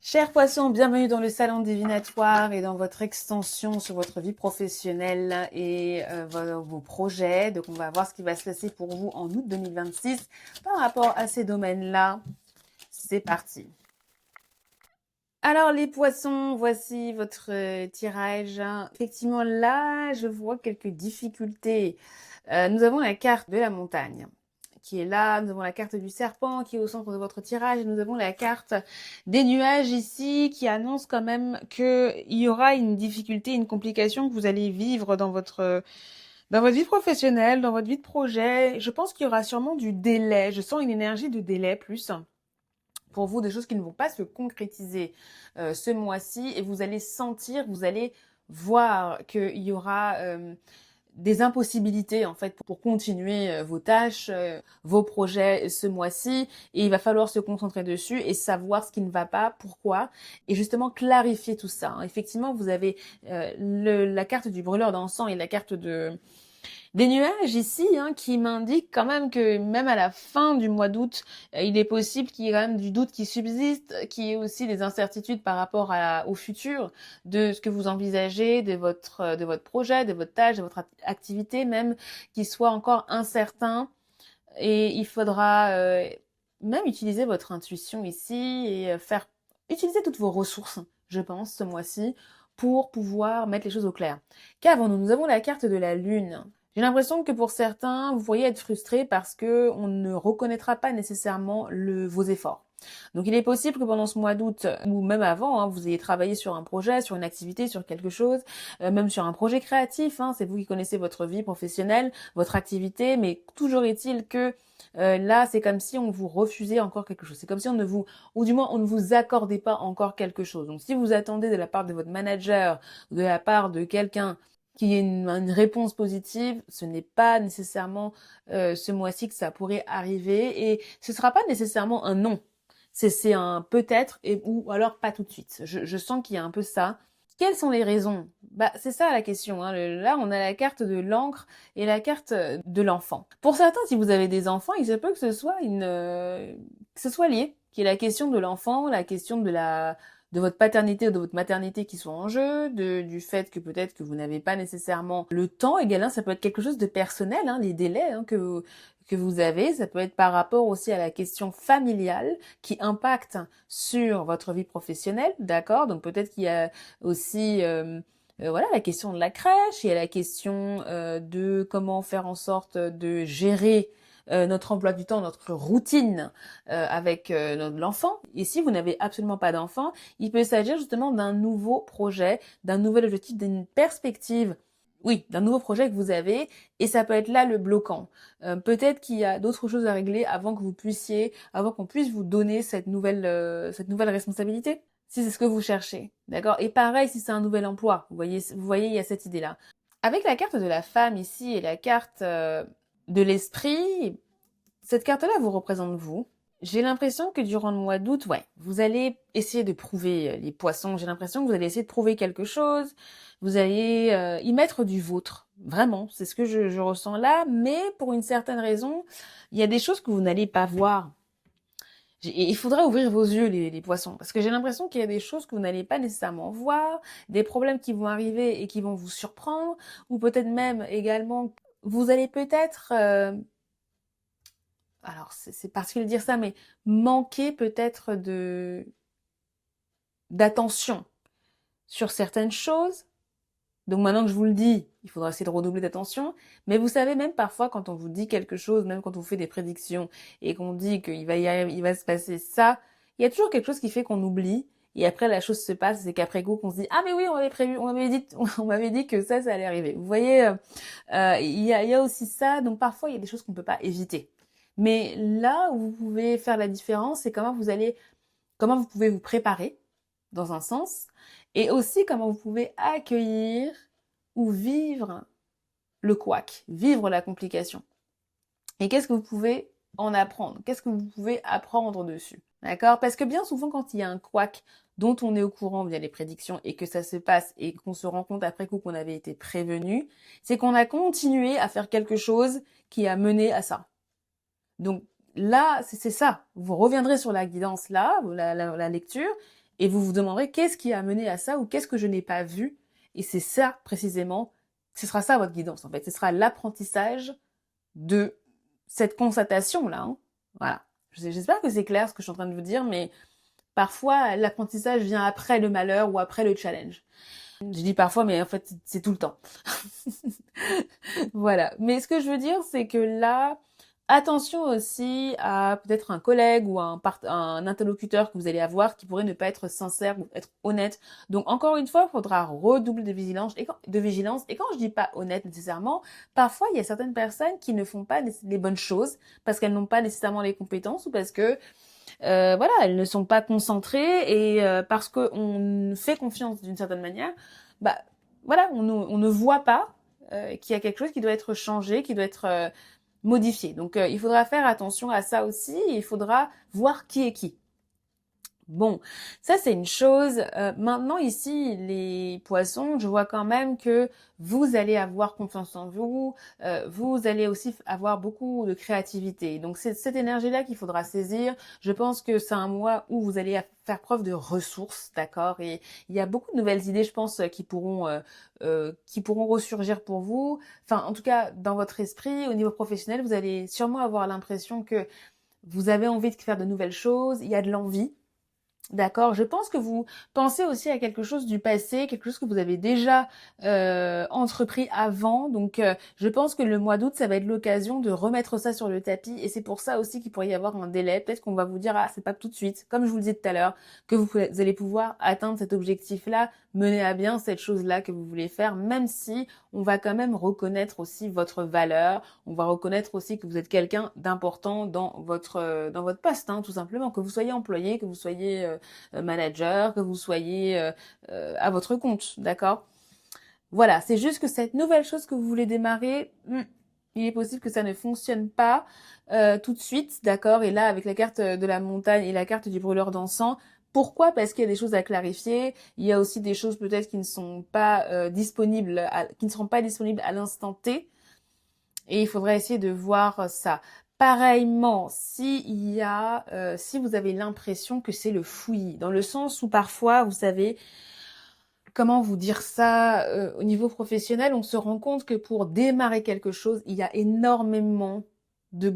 Chers poissons, bienvenue dans le salon divinatoire et dans votre extension sur votre vie professionnelle et vos projets. Donc, on va voir ce qui va se passer pour vous en août 2026 par rapport à ces domaines-là. C'est parti. Alors, les poissons, voici votre tirage. Effectivement, là, je vois quelques difficultés. Nous avons la carte de la montagne qui est là. Nous avons la carte du serpent qui est au centre de votre tirage. Et nous avons la carte des nuages ici qui annonce quand même qu'il y aura une difficulté, une complication que vous allez vivre dans votre vie professionnelle, dans votre vie de projet. Je pense qu'il y aura sûrement du délai. Je sens une énergie de délai plus pour vous, des choses qui ne vont pas se concrétiser ce mois-ci et vous allez sentir, vous allez voir qu'il y aura des impossibilités en fait pour continuer vos tâches, vos projets ce mois-ci et il va falloir se concentrer dessus et savoir ce qui ne va pas, pourquoi et justement clarifier tout ça. Effectivement, vous avez la carte du brûleur d'encens et la carte des nuages ici qui m'indiquent quand même que même à la fin du mois d'août, il est possible qu'il y ait quand même du doute qui subsiste, qu'il y ait aussi des incertitudes par rapport au futur, de ce que vous envisagez, de votre projet, de votre tâche, de votre activité même, qui soit encore incertain. Et il faudra même utiliser votre intuition ici et utiliser toutes vos ressources, je pense, ce mois-ci, pour pouvoir mettre les choses au clair. Qu'avons-nous? Nous avons la carte de la lune. J'ai l'impression que pour certains, vous pourriez être frustrés parce que on ne reconnaîtra pas nécessairement vos efforts. Donc il est possible que pendant ce mois d'août, ou même avant, vous ayez travaillé sur un projet, sur une activité, sur quelque chose, même sur un projet créatif, c'est vous qui connaissez votre vie professionnelle, votre activité, mais toujours est-il que là, c'est comme si on vous refusait encore quelque chose. C'est comme si on ne vous, ou du moins on ne vous accordait pas encore quelque chose. Donc si vous attendez de la part de votre manager, de la part de quelqu'un qui ait une réponse positive, ce n'est pas nécessairement ce mois-ci que ça pourrait arriver et ce sera pas nécessairement un non. C'est un peut-être ou alors pas tout de suite. Je sens qu'il y a un peu ça. Quelles sont les raisons? Bah, c'est ça la question. Là, on a la carte de l'encre et la carte de l'enfant. Pour certains, si vous avez des enfants, il se peut que ce soit que ce soit lié, qu'il y ait la question de l'enfant, la question de votre paternité ou de votre maternité qui soit en jeu, du fait que peut-être que vous n'avez pas nécessairement le temps égal, ça peut être quelque chose de personnel, les délais que vous avez, ça peut être par rapport aussi à la question familiale qui impacte sur votre vie professionnelle, d'accord? Donc peut-être qu'il y a aussi voilà la question de la crèche, il y a la question de comment faire en sorte de gérer notre emploi du temps, notre routine avec l'enfant. Et si vous n'avez absolument pas d'enfant, il peut s'agir justement d'un nouveau projet, d'un nouvel objectif, d'une perspective. Oui, d'un nouveau projet que vous avez, et ça peut être là le bloquant. Peut-être qu'il y a d'autres choses à régler avant qu'on puisse vous donner cette nouvelle responsabilité, si c'est ce que vous cherchez, d'accord? Et pareil, si c'est un nouvel emploi, vous voyez, il y a cette idée-là. Avec la carte de la femme ici et la carte de l'esprit, cette carte-là vous représente vous. J'ai l'impression que durant le mois d'août, ouais, vous allez essayer de prouver les poissons. J'ai l'impression que vous allez essayer de prouver quelque chose. Vous allez y mettre du vôtre. Vraiment, c'est ce que je ressens là. Mais pour une certaine raison, il y a des choses que vous n'allez pas voir. Il faudra ouvrir vos yeux, les poissons, parce que j'ai l'impression qu'il y a des choses que vous n'allez pas nécessairement voir, des problèmes qui vont arriver et qui vont vous surprendre, ou peut-être même également, vous allez peut-être alors c'est particulier de dire ça, mais manquer peut-être d'attention sur certaines choses. Donc maintenant que je vous le dis, il faudra essayer de redoubler d'attention. Mais vous savez, même parfois, quand on vous dit quelque chose, même quand on vous fait des prédictions et qu'on dit il va se passer ça, il y a toujours quelque chose qui fait qu'on oublie. Et après, la chose se passe, c'est qu'après coup, qu'on se dit, ah, mais oui, on avait prévu, on m'avait dit que ça allait arriver. Vous voyez, il y a aussi ça. Donc parfois, il y a des choses qu'on peut pas éviter. Mais là où vous pouvez faire la différence, c'est comment vous pouvez vous préparer, dans un sens, et aussi comment vous pouvez accueillir ou vivre le couac, vivre la complication. Et qu'est-ce que vous pouvez en apprendre? Qu'est-ce que vous pouvez apprendre dessus? D'accord? Parce que bien souvent, quand il y a un couac dont on est au courant via les prédictions et que ça se passe et qu'on se rend compte après coup qu'on avait été prévenu, c'est qu'on a continué à faire quelque chose qui a mené à ça. Donc là, c'est ça. Vous reviendrez sur la guidance là, la lecture, Et vous vous demanderez qu'est-ce qui a mené à ça ou qu'est-ce que je n'ai pas vu. Et c'est ça, précisément, ce sera ça votre guidance, en fait. Ce sera l'apprentissage de cette constatation-là. Hein. Voilà. J'espère que c'est clair ce que je suis en train de vous dire, mais parfois, l'apprentissage vient après le malheur ou après le challenge. Je dis parfois, mais en fait, c'est tout le temps. Voilà. Mais ce que je veux dire, c'est que là, attention aussi à peut-être un collègue ou un interlocuteur que vous allez avoir qui pourrait ne pas être sincère ou être honnête. Donc encore une fois, il faudra redoubler de vigilance. Et quand je dis pas honnête nécessairement, parfois il y a certaines personnes qui ne font pas les bonnes choses parce qu'elles n'ont pas nécessairement les compétences ou parce que voilà, elles ne sont pas concentrées et parce qu'on fait confiance d'une certaine manière, bah voilà, on ne voit pas qu'il y a quelque chose qui doit être changé, qui doit être modifié. Donc il faudra faire attention à ça aussi, et il faudra voir qui est qui. Bon, ça c'est une chose. Maintenant ici, les poissons, je vois quand même que vous allez avoir confiance en vous, vous allez aussi avoir beaucoup de créativité. Donc c'est cette énergie-là qu'il faudra saisir. Je pense que c'est un mois où vous allez faire preuve de ressources, d'accord? Et il y a beaucoup de nouvelles idées, je pense, qui pourront ressurgir pour vous. Enfin, en tout cas, dans votre esprit, au niveau professionnel, vous allez sûrement avoir l'impression que vous avez envie de faire de nouvelles choses, il y a de l'envie. D'accord, je pense que vous pensez aussi à quelque chose du passé, quelque chose que vous avez déjà entrepris avant. Donc, je pense que le mois d'août, ça va être l'occasion de remettre ça sur le tapis. Et c'est pour ça aussi qu'il pourrait y avoir un délai. Peut-être qu'on va vous dire, ah, c'est pas tout de suite, comme je vous le disais tout à l'heure, que vous allez pouvoir atteindre cet objectif-là, mener à bien cette chose-là que vous voulez faire, même si on va quand même reconnaître aussi votre valeur. On va reconnaître aussi que vous êtes quelqu'un d'important dans votre poste, hein, tout simplement, que vous soyez employé, que vous soyez manager, que vous soyez à votre compte, d'accord? Voilà, c'est juste que cette nouvelle chose que vous voulez démarrer, il est possible que ça ne fonctionne pas tout de suite, d'accord? Et là, avec la carte de la montagne et la carte du brûleur d'encens, pourquoi? Parce qu'il y a des choses à clarifier. Il y a aussi des choses peut-être qui ne sont pas disponibles, qui ne seront pas disponibles à l'instant T. Et il faudrait essayer de voir ça. Pareillement, si vous avez l'impression que c'est le fouillis, dans le sens où parfois, vous savez, comment vous dire ça, au niveau professionnel, on se rend compte que pour démarrer quelque chose, il y a énormément de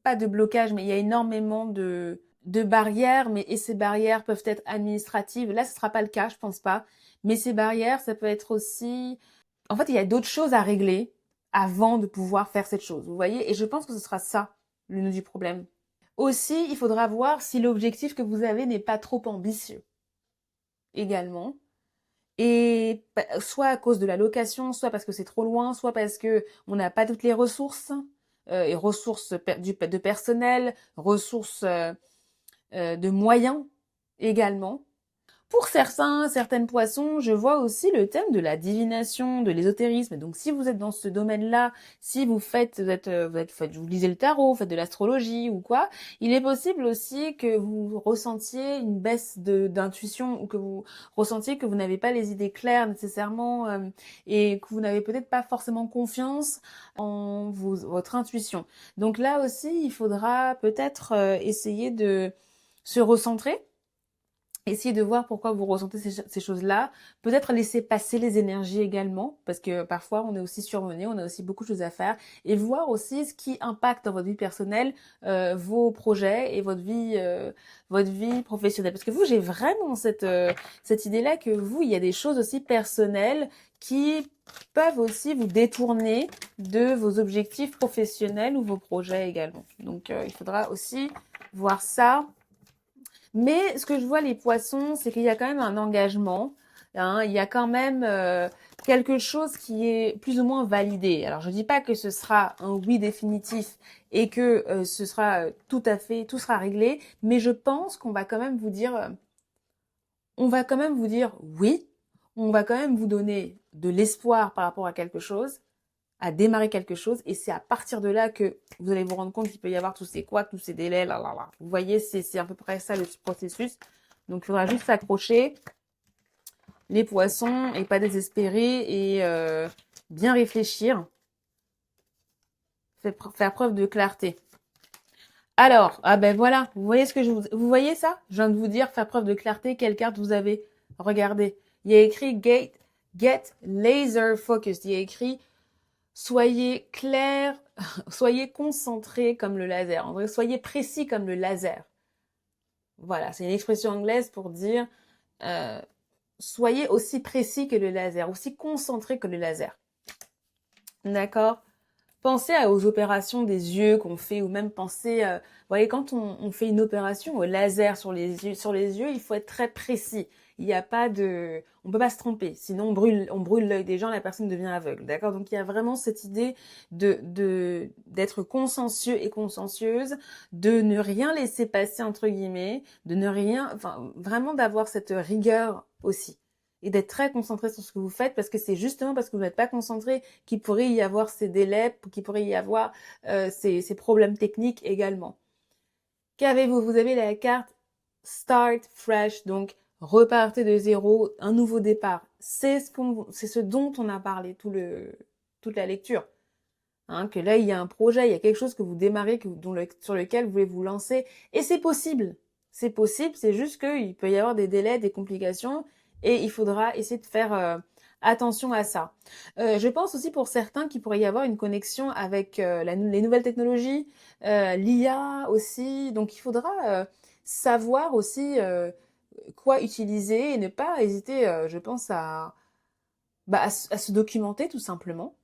pas de blocage, mais il y a énormément de barrières, et ces barrières peuvent être administratives. Là, ce sera pas le cas, je pense pas. Mais ces barrières, ça peut être aussi, en fait, il y a d'autres choses à régler avant de pouvoir faire cette chose, vous voyez? Et je pense que ce sera ça, le nœud du problème. Aussi, il faudra voir si l'objectif que vous avez n'est pas trop ambitieux, également. Et soit à cause de la location, soit parce que c'est trop loin, soit parce que on n'a pas toutes les ressources, et ressources de personnel, ressources de moyens également. Pour certaines poissons, je vois aussi le thème de la divination, de l'ésotérisme. Donc, si vous êtes dans ce domaine-là, si vous lisez le tarot, faites de l'astrologie ou quoi, il est possible aussi que vous ressentiez une baisse d'intuition ou que vous ressentiez que vous n'avez pas les idées claires nécessairement et que vous n'avez peut-être pas forcément confiance en votre intuition. Donc là aussi, il faudra peut-être essayer de se recentrer. Essayez de voir pourquoi vous ressentez ces choses-là. Peut-être laisser passer les énergies également, parce que parfois on est aussi surmené, on a aussi beaucoup de choses à faire. Et voir aussi ce qui impacte dans votre vie personnelle, vos projets et votre vie professionnelle. Parce que vous, j'ai vraiment cette idée-là que vous, il y a des choses aussi personnelles qui peuvent aussi vous détourner de vos objectifs professionnels ou vos projets également. Donc il faudra aussi voir ça. Mais ce que je vois les poissons, c'est qu'il y a quand même un engagement, hein, il y a quand même quelque chose qui est plus ou moins validé. Alors je dis pas que ce sera un oui définitif et que ce sera tout sera réglé, mais je pense qu'on va quand même vous dire, on va quand même vous dire oui, on va quand même vous donner de l'espoir par rapport à quelque chose, à démarrer quelque chose, et c'est à partir de là que vous allez vous rendre compte qu'il peut y avoir tous ces couacs, tous ces délais, là, là, là. Vous voyez, c'est à peu près ça le processus. Donc, il faudra juste s'accrocher, les poissons, et pas désespérer, et bien réfléchir, faire preuve de clarté. Alors, ah ben voilà, vous voyez ce que vous voyez ça? Je viens de vous dire, faire preuve de clarté, quelle carte vous avez? Regardez, il y a écrit get laser focused. Il y a écrit soyez clair, soyez concentré comme le laser. En vrai, soyez précis comme le laser. Voilà, c'est une expression anglaise pour dire euh, soyez aussi précis que le laser, aussi concentré que le laser. D'accord? Pensez aux opérations des yeux qu'on fait, ou même pensez, vous voyez, quand on fait une opération au laser sur les yeux, il faut être très précis. Il n'y a pas de, on peut pas se tromper. Sinon, on brûle l'œil des gens, la personne devient aveugle. D'accord? Donc, il y a vraiment cette idée d'être consciencieux et consciencieuse, de ne rien laisser passer, entre guillemets, de ne rien, enfin, vraiment d'avoir cette rigueur aussi. Et d'être très concentré sur ce que vous faites parce que c'est justement parce que vous n'êtes pas concentré qu'il pourrait y avoir ces délais, qu'il pourrait y avoir ces problèmes techniques également. Qu'avez-vous? Vous avez la carte Start Fresh, donc repartez de zéro, un nouveau départ. C'est ce dont on a parlé toute la lecture. Hein, que là, il y a un projet, il y a quelque chose que vous démarrez, sur lequel vous voulez vous lancer. Et c'est possible. C'est possible, c'est juste qu'il peut y avoir des délais, des complications, et il faudra essayer de faire attention à ça. Je pense aussi pour certains qu'il pourrait y avoir une connexion avec les nouvelles technologies, l'IA aussi. Donc il faudra savoir aussi quoi utiliser et ne pas hésiter, je pense, à se documenter tout simplement.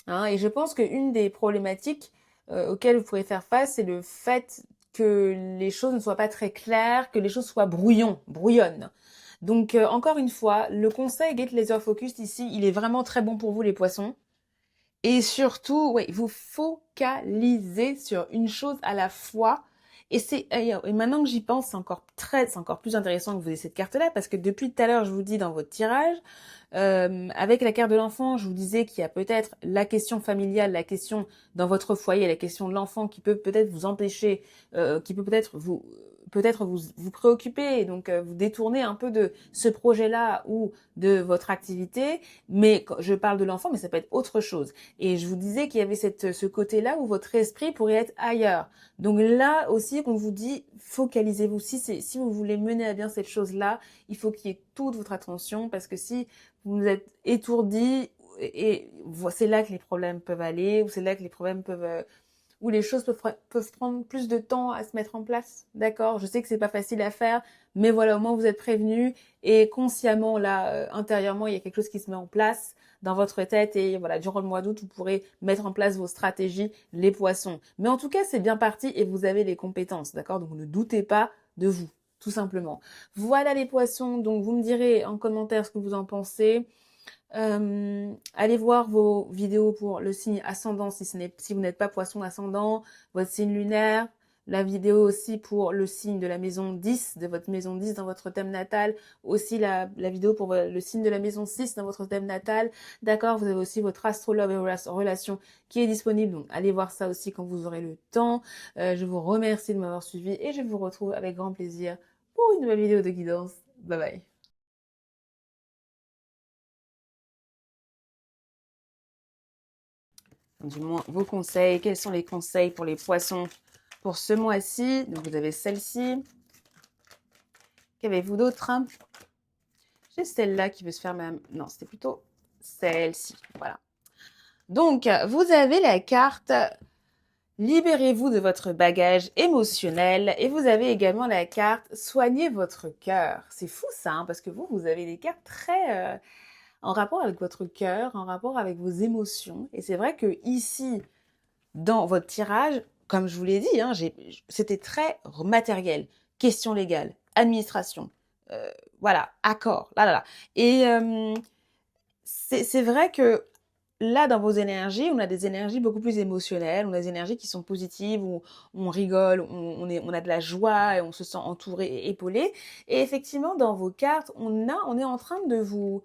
Hein, et je pense qu'une des problématiques auxquelles vous pourrez faire face, c'est le fait que les choses ne soient pas très claires, que les choses soient brouillonnes. Donc encore une fois, le conseil Get Laser Focused ici, il est vraiment très bon pour vous les poissons. Et surtout, ouais, vous focalisez sur une chose à la fois. Et maintenant que j'y pense, c'est encore plus intéressant que vous ayez cette carte-là parce que depuis tout à l'heure, je vous dis dans votre tirage, avec la carte de l'enfant, je vous disais qu'il y a peut-être la question familiale, la question dans votre foyer, la question de l'enfant qui peut peut-être vous empêcher, qui peut peut-être vous préoccuper et donc vous détourner un peu de ce projet-là ou de votre activité. Mais je parle de l'enfant, mais ça peut être autre chose. Et je vous disais qu'il y avait ce côté-là où votre esprit pourrait être ailleurs. Donc là aussi, on vous dit, focalisez-vous. Si vous voulez mener à bien cette chose-là, il faut qu'il y ait toute votre attention parce que si vous êtes étourdi et c'est là que les problèmes peuvent aller, ou c'est là que les problèmes peuvent, où les choses peuvent prendre plus de temps à se mettre en place. D'accord? Je sais que c'est pas facile à faire, mais voilà, au moins vous êtes prévenus et consciemment, là, intérieurement, il y a quelque chose qui se met en place dans votre tête et voilà, durant le mois d'août, vous pourrez mettre en place vos stratégies, les poissons. Mais en tout cas, c'est bien parti et vous avez les compétences, d'accord? Donc ne doutez pas de vous, tout simplement. Voilà les poissons, donc vous me direz en commentaire ce que vous en pensez. Allez voir vos vidéos pour le signe ascendant si vous n'êtes pas poisson ascendant, votre signe lunaire, la vidéo aussi pour le signe de la maison 10, de votre maison 10 dans votre thème natal, aussi la vidéo pour le signe de la maison 6 dans votre thème natal. D'accord, vous avez aussi votre astrologue et relation qui est disponible, donc allez voir ça aussi quand vous aurez le temps. Je vous remercie de m'avoir suivi et je vous retrouve avec grand plaisir pour une nouvelle vidéo de guidance. Bye bye. Du moins vos conseils. Quels sont les conseils pour les poissons pour ce mois-ci? Donc vous avez celle-ci. Qu'avez-vous d'autre? J'ai celle-là qui veut se faire même. Non, c'était plutôt celle-ci. Voilà. Donc vous avez la carte Libérez-vous de votre bagage émotionnel et vous avez également la carte Soignez votre cœur. C'est fou ça, hein, parce que vous avez des cartes très en rapport avec votre cœur, en rapport avec vos émotions. Et c'est vrai que ici, dans votre tirage, comme je vous l'ai dit, hein, c'était très matériel. Question légale, administration, voilà, accord, là, là, là. Et c'est vrai que là, dans vos énergies, on a des énergies beaucoup plus émotionnelles, on a des énergies qui sont positives, où on rigole, on a de la joie et on se sent entouré et épaulé. Et effectivement, dans vos cartes, on est en train de vous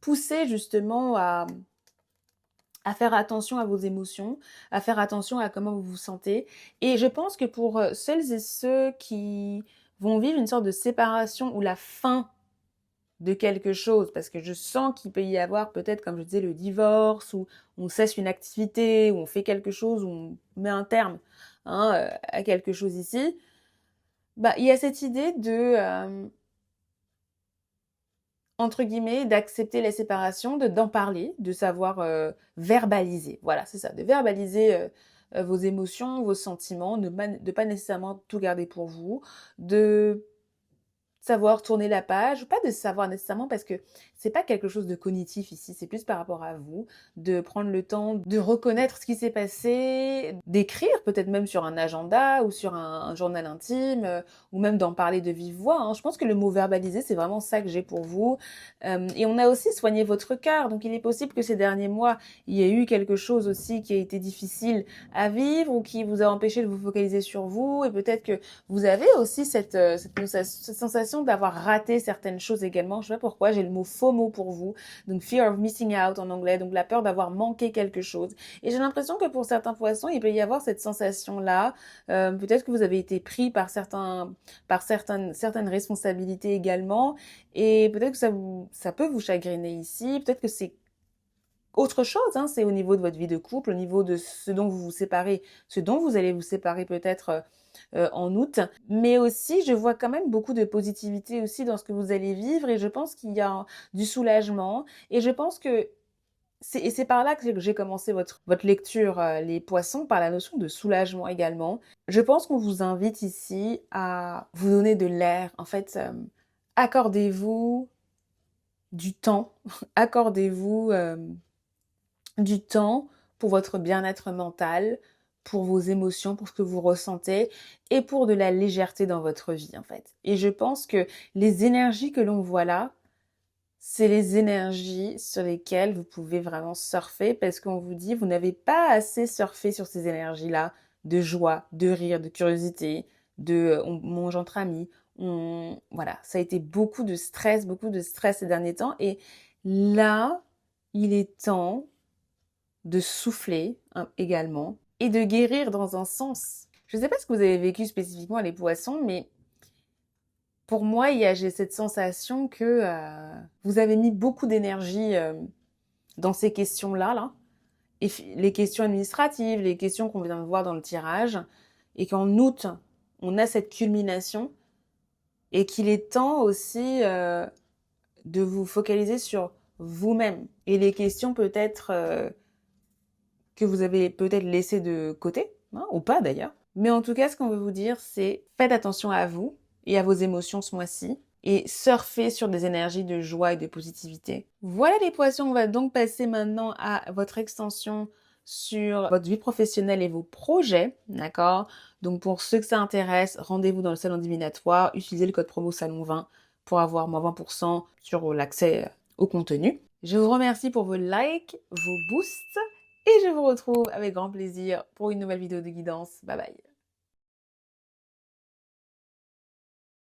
pousser justement à faire attention à vos émotions, à faire attention à comment vous vous sentez. Et je pense que pour celles et ceux qui vont vivre une sorte de séparation ou la fin de quelque chose, parce que je sens qu'il peut y avoir peut-être, comme je disais, le divorce, ou on cesse une activité, ou on fait quelque chose, ou on met un terme à quelque chose ici, bah, il y a cette idée de, entre guillemets, d'accepter la séparation, d'en parler, de savoir verbaliser. Voilà, c'est ça, de verbaliser vos émotions, vos sentiments, de pas nécessairement tout garder pour vous, de savoir tourner la page, pas de savoir nécessairement parce que c'est pas quelque chose de cognitif ici, c'est plus par rapport à vous, de prendre le temps de reconnaître ce qui s'est passé, d'écrire peut-être même sur un agenda ou sur un journal intime, ou même d'en parler de vive voix, hein. Je pense que le mot verbaliser, c'est vraiment ça que j'ai pour vous. Et on a aussi soigné votre cœur, donc il est possible que ces derniers mois, il y ait eu quelque chose aussi qui a été difficile à vivre ou qui vous a empêché de vous focaliser sur vous, et peut-être que vous avez aussi cette sensation d'avoir raté certaines choses également. Je sais pas pourquoi, j'ai le mot FOMO pour vous. Donc, fear of missing out en anglais. Donc, la peur d'avoir manqué quelque chose. Et j'ai l'impression que pour certains poissons, il peut y avoir cette sensation-là. Peut-être que vous avez été pris par certaines responsabilités également. Et peut-être que ça peut vous chagriner ici. Peut-être que c'est autre chose, hein, c'est au niveau de votre vie de couple, au niveau de ce dont vous vous séparez, ce dont vous allez vous séparer peut-être en août. Mais aussi, je vois quand même beaucoup de positivité aussi dans ce que vous allez vivre, et je pense qu'il y a du soulagement. Et je pense que c'est par là que j'ai commencé votre lecture, les poissons, par la notion de soulagement également. Je pense qu'on vous invite ici à vous donner de l'air. En fait, accordez-vous du temps, accordez-vous du temps pour votre bien-être mental, pour vos émotions, pour ce que vous ressentez, et pour de la légèreté dans votre vie, en fait. Et je pense que les énergies que l'on voit là, c'est les énergies sur lesquelles vous pouvez vraiment surfer, parce qu'on vous dit, vous n'avez pas assez surfé sur ces énergies-là, de joie, de rire, de curiosité, on mange entre amis. Voilà, ça a été beaucoup de stress ces derniers temps. Et là, il est temps de souffler également, et de guérir dans un sens. Je ne sais pas ce que vous avez vécu spécifiquement les poissons, mais pour moi, j'ai cette sensation que vous avez mis beaucoup d'énergie dans ces questions-là, là, et les questions administratives, les questions qu'on vient de voir dans le tirage, et qu'en août, on a cette culmination, et qu'il est temps aussi de vous focaliser sur vous-même, et les questions peut-être que vous avez peut-être laissées de côté, hein, ou pas d'ailleurs. Mais en tout cas, ce qu'on veut vous dire, c'est faites attention à vous et à vos émotions ce mois-ci, et surfez sur des énergies de joie et de positivité. Voilà les poissons, on va donc passer maintenant à votre extension sur votre vie professionnelle et vos projets, d'accord? Donc pour ceux que ça intéresse, rendez-vous dans le salon divinatoire, utilisez le code promo salon 20 pour avoir moins 20% sur l'accès au contenu. Je vous remercie pour vos likes, vos boosts, et je vous retrouve avec grand plaisir pour une nouvelle vidéo de guidance. Bye bye!